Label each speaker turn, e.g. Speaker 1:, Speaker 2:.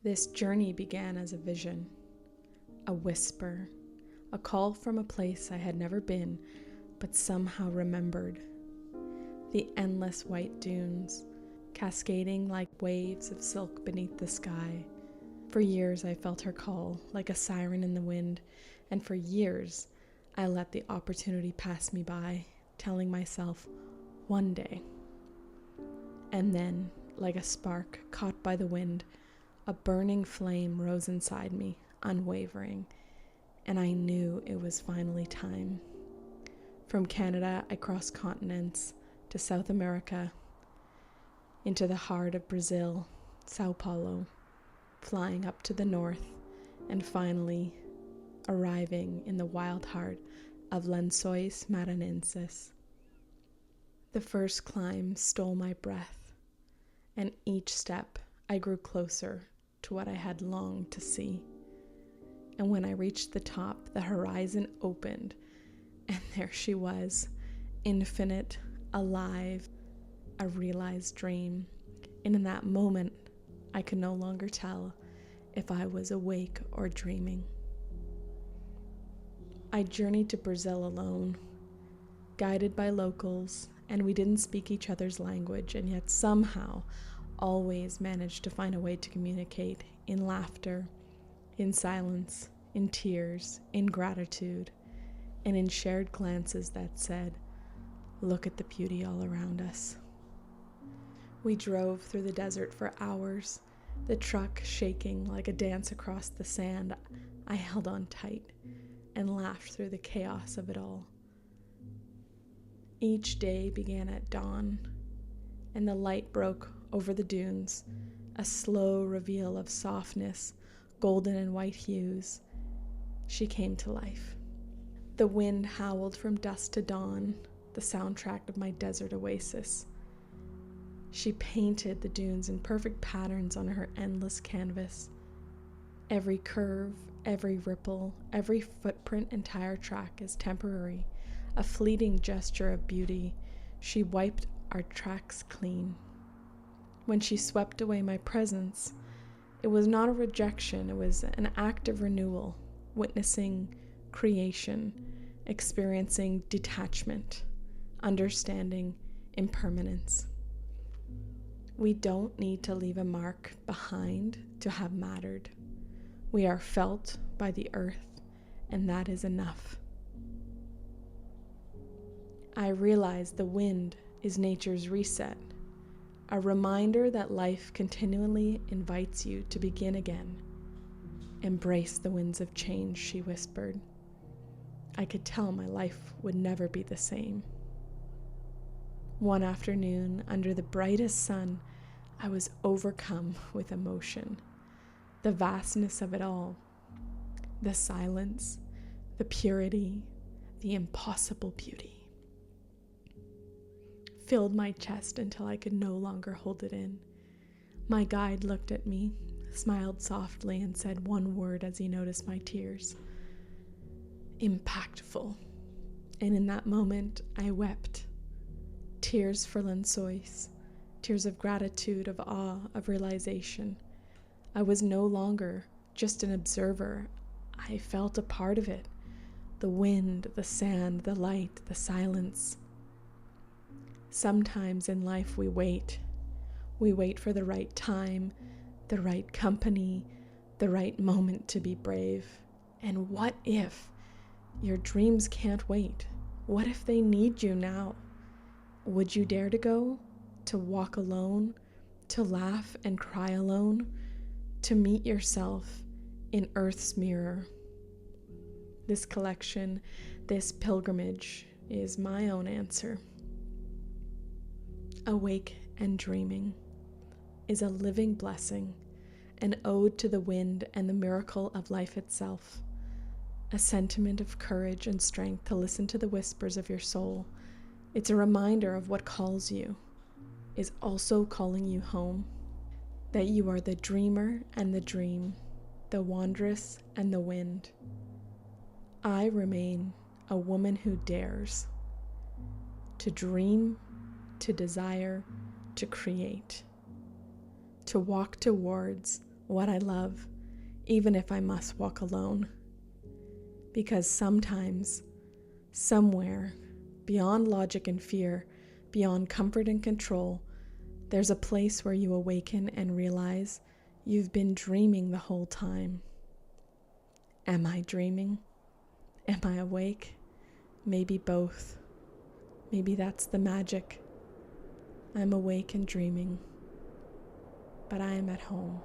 Speaker 1: This journey began as a vision, a whisper, a call from a place I had never been, but somehow remembered. The endless white dunes, cascading like waves of silk beneath the sky. For years I felt her call, like a siren in the wind, and for years I let the opportunity pass me by, telling myself, one day. And then, like a spark caught by the wind, a burning flame rose inside me, unwavering, and I knew it was finally time. From Canada, I crossed continents to South America, into the heart of Brazil, Sao Paulo, flying up to the north, and finally arriving in the wild heart of Lençóis Maranhenses. The first climb stole my breath, and each step I grew closer to what I had longed to see. And when I reached the top, the horizon opened, and there she was, infinite, alive, a realized dream. And in that moment, I could no longer tell if I was awake or dreaming. I journeyed to Brazil alone, guided by locals, and we didn't speak each other's language, and yet somehow always managed to find a way to communicate in laughter, in silence, in tears, in gratitude, and in shared glances that said, "Look at the beauty all around us." We drove through the desert for hours, the truck shaking like a dance across the sand. I held on tight and laughed through the chaos of it all. Each day began at dawn, and the light broke over the dunes, a slow reveal of softness, golden and white hues. She came to life. The wind howled from dusk to dawn, the soundtrack of my desert oasis. She painted the dunes in perfect patterns on her endless canvas. Every curve, every ripple, every footprint and tire track is temporary, a fleeting gesture of beauty. She wiped our tracks clean. When she swept away my presence, it was not a rejection, it was an act of renewal, witnessing creation, experiencing detachment, understanding impermanence. We don't need to leave a mark behind to have mattered. We are felt by the earth, and that is enough. I realize the wind is nature's reset, a reminder that life continually invites you to begin again. "Embrace the winds of change," she whispered. I could tell my life would never be the same. One afternoon, under the brightest sun, I was overcome with emotion. The vastness of it all, the silence, the purity, the impossible beauty, filled my chest until I could no longer hold it in. My guide looked at me, smiled softly, and said one word as he noticed my tears: "Impactful." And in that moment, I wept. Tears for Lençóis, tears of gratitude, of awe, of realization. I was no longer just an observer. I felt a part of it. The wind, the sand, the light, the silence. Sometimes in life we wait. We wait for the right time, the right company, the right moment to be brave. And what if your dreams can't wait? What if they need you now? Would you dare to go? To walk alone? To laugh and cry alone? To meet yourself in Earth's mirror? This collection, this pilgrimage, is my own answer. Awake and Dreaming is a living blessing, an ode to the wind and the miracle of life itself, a sentiment of courage and strength to listen to the whispers of your soul. It's a reminder of what calls you is also calling you home, that you are the dreamer and the dream, the wanderess and the wind. I remain a woman who dares to dream, to desire, to create, to walk towards what I love, even if I must walk alone. Because sometimes, somewhere, beyond logic and fear, beyond comfort and control, there's a place where you awaken and realize you've been dreaming the whole time. Am I dreaming? Am I awake? Maybe both. Maybe that's the magic. I'm awake and dreaming, but I am at home.